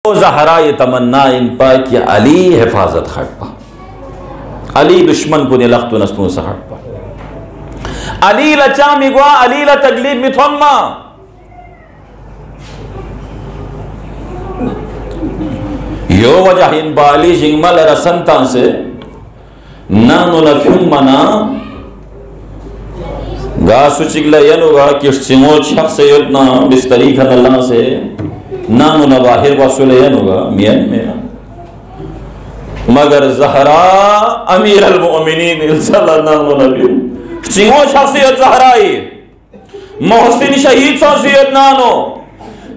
ज़हरा ये तमन्ना इन पर कि अली हिफाजत हट पा, अली दुश्मन को लख्त नस्तों से हट पा, अली लचा मिगवा अली ला तकलीफ मिथोन्मा यो वजह इन बाली जिंगमल रसंता से नानो नफ्यूम मना गा सुचिगला यनुगा किश्चिमो छक से युद्ना बिस्तरी खन अल्लाह से नानो नबाहिर वसूले यनुगा मियन मेरा मगर ज़हरा अमीर अल-मुअमिनीन सल्लल्लाहु अलैहि चिमो शख्सियत ज़हराई मोहसिन शहीद शख्सियत नानो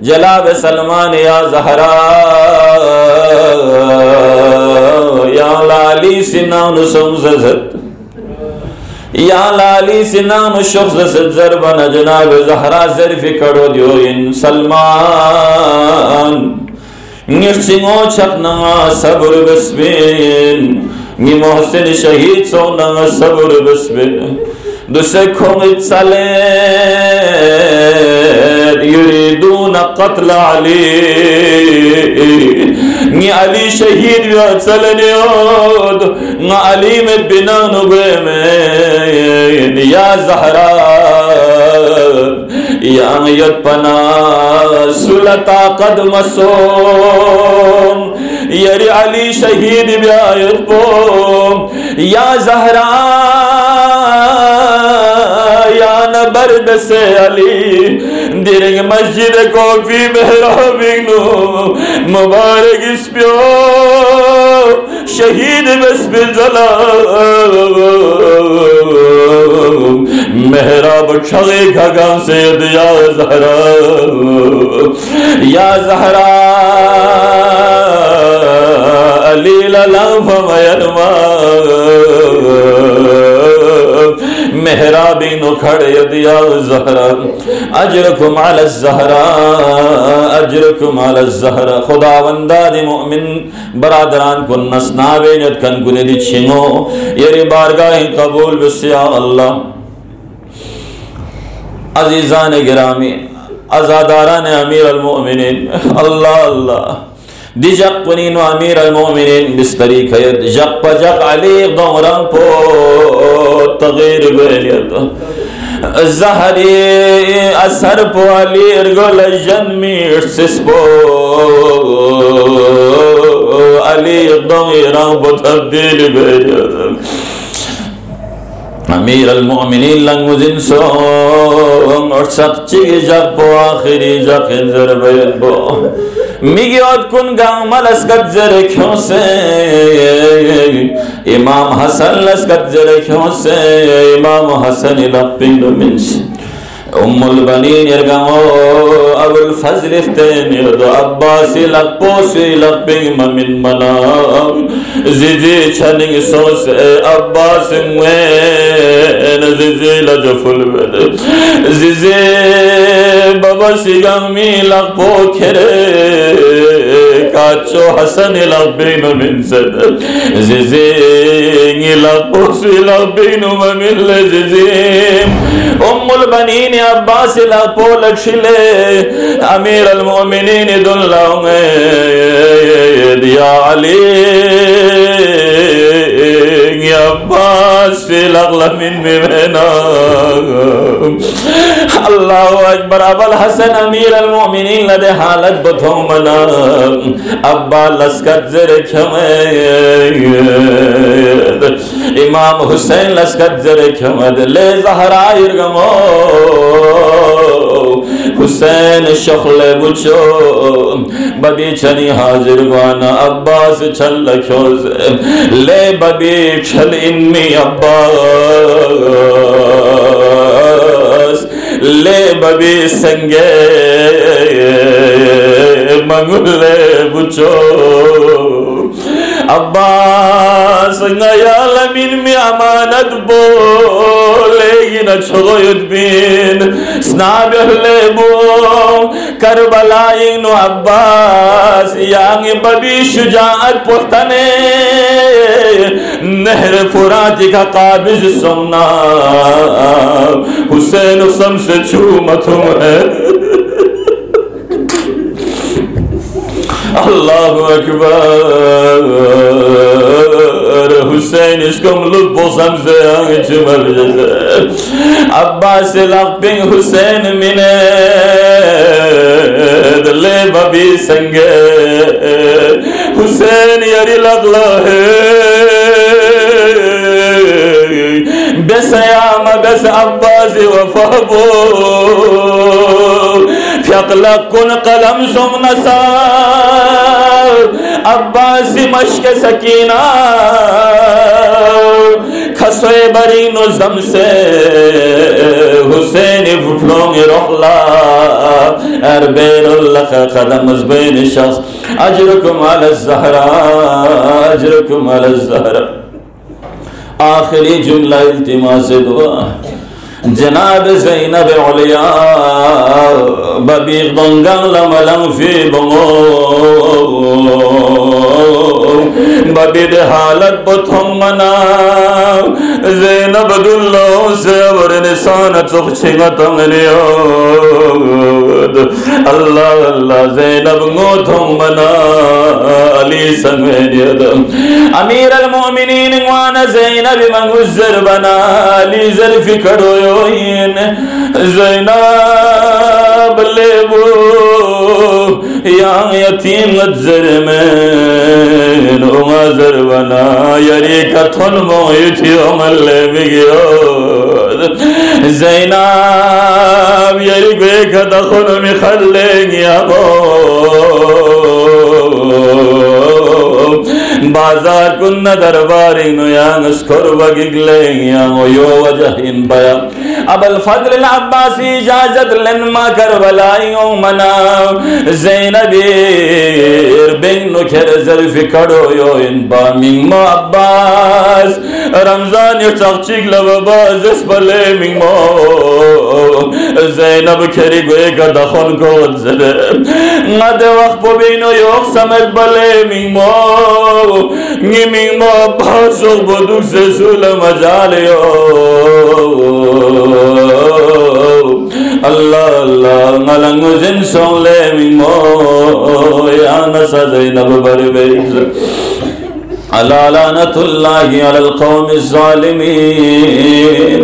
जलाब सलमान या ज़हरा या लाली सिनान समज़त या लाली सिनान शख्स ज़रबन जनाब ज़हरा ज़रफ़ी करो दियो इन सलमान निश्चिंगो छकना सब्र बस्बिन नि मोहसिन शहीद सोना सब्र बस्बिन दुसे खोमित साले युरीदून क़त्ल अली नि अली शहीद चलने ओद न अली में बिना नुबे में या ज़हरा या यत्पना सुलता कदम सोम यरी अली शहीद ब्यायत पोम या ज़हरा या नबर्द से अली दिरंग मस्जिद को फी मेहराबिनो मुबारक इस प्यो शहीद बस्बिल जला मेहराब छगे खगा से या ज़हरा या ज़हरा अली लला फमयनमा मेहराबिनो खड़े या ज़हरा अजरकुम अला ज़हरा अजरकुम अला ज़हरा खुदावंदा दि मोमिन बरादरान को नसनावे नत कन गुने दि छिंगो येरी बारगाह कबूल बिस्या अल्लाह अजीज़ान गिरामी अज़ादारान अमीर अल-मुअमिनीन अल्लाह अल्लाह दिजक कुनीन अमीर अल-मुअमिनीन बिस्तरी खैर जक पजक अली दोरंग पो तगीर बेलियत ज़हरी असर पो अली अर्गोल जन्मी सिस्पो अली दोरंग पो तब्दील बेलियत अमीर अल-मुअमिनीन लंगुजिन सो और सच्ची जब पो आखिरी जब इंजर बेलबो मिगियोत कुन गाँव मलस्कत जरे क्यों से इमाम हसन लस्कत जरे क्यों से इमाम हसन लपिंग मिंस उम्मुल बनीन यरगाओ अबुल फजल इफ्तेन यदो अब्बासी लपोसी लपिंग ममिन मना जिजी छनिंग सोस अब्बास में जिजी लजफुल बेद जिजी बाबा सिगमी लपो खेरे काचो हसन लपिंग ममिन सद जिजी लपोसी लपिंग ममिन जिजी उम्मुल बनीन अब्बास पोल छिले अमीर अल-मुअमिनीन दुल्लाऊंगे दिया अली अब्बास लगलमिन में ना अल्लाह अकबर अबल हसन अमीर अल-मुअमिनीन लदे हालत बथो मना अब्बा लस्कत जरे खमे इमाम हुसैन लस्कत जरे खमद ले ज़हरा इरगमो हुसैन शख्ले बुचो बदी छनी हाजिर वाना अब्बास छल खोज ले बदी छल इन्नी अब्बास ले बदी संगे मंगले बुचो अब्बास नया लमीन में अमानत बोले न छोयुद बिन स्नाबले बो करबला इनो अब्बास यांग बबी शुजाअत पुख्तने नहर फुरात का काबिज सोना हुसैन सम से छू मथुम है अल्लाहु अकबर। हुसैन इसको लुत्फ से आगे चुमर जैसे अब्बास लपिंग हुसैन मिने ले बबी संगे हुसैन यरी लगला है बेसयाम बेस अब्बास वफाबो फ्यकला कुन कलम सुमनसा अब्बास मश्क सकीना खसोए बरी नुजम से हुसैन फुफलोंग रोखला अरबेरुल्लाह कदम मुज़बैन शख्स अजरुकुम अला ज़हरा अजरुकुम अला ज़हरा। आखिरी जुमला इल्तिमास दुआ जनाब ज़ैनब उलिया बबी गंगंग लमलंग फी बंगो बबी दे हालत बथों मना ज़ैनब दुल्लो से अबर निशान चुख छिंगा तंगनियो अल्लाह अल्लाह ज़ैनब गो थों मना अली संगनियद अमीर अल मोमिनीन वाना ज़ैनब मंगुज़र बना अली ज़ल्फ़ी करोयो ज़ैनब लेबो या यतीम नज़र में नज़र बना यरी कथन मोइथियो मल्ले बिगियो ज़ैनब यरी गे कथन में खल्लेंगी आबो बाजार कुन्ना दरबारी नो यांगस करवा गिगलेंगी आंगो यो वजहिन बया अबल फजल अब्बासी इजाजत लन मा करबलाइयो मना ज़ैनबीर बेनो खेर ज़ल्फ़ी कड़ो यो इन बामिंगमो अब्बास रमज़ान यो चकचिक लबबाज इसबले मिंगमो ज़ैनब खेरी गोए का दखन को ज़दे ngade waqt po beino yok samet bale miंगमो मिंगमो Abbas boduk se sula majalio अल्लाह अल्लाह ngलंग जिन सोले मिंगमो या नसा ज़ैनब बरबेज अला लानतुल्लाहि अलल कौमिज़ ज़ालिमीन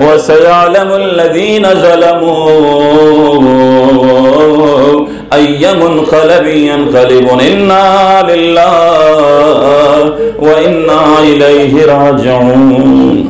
व सयअलमुल लज़ीना ज़लमू अय्य मुनक़लिबिन यनक़लिबून इन्ना लिल्लाहि व इन्ना इलैहि राजिऊन।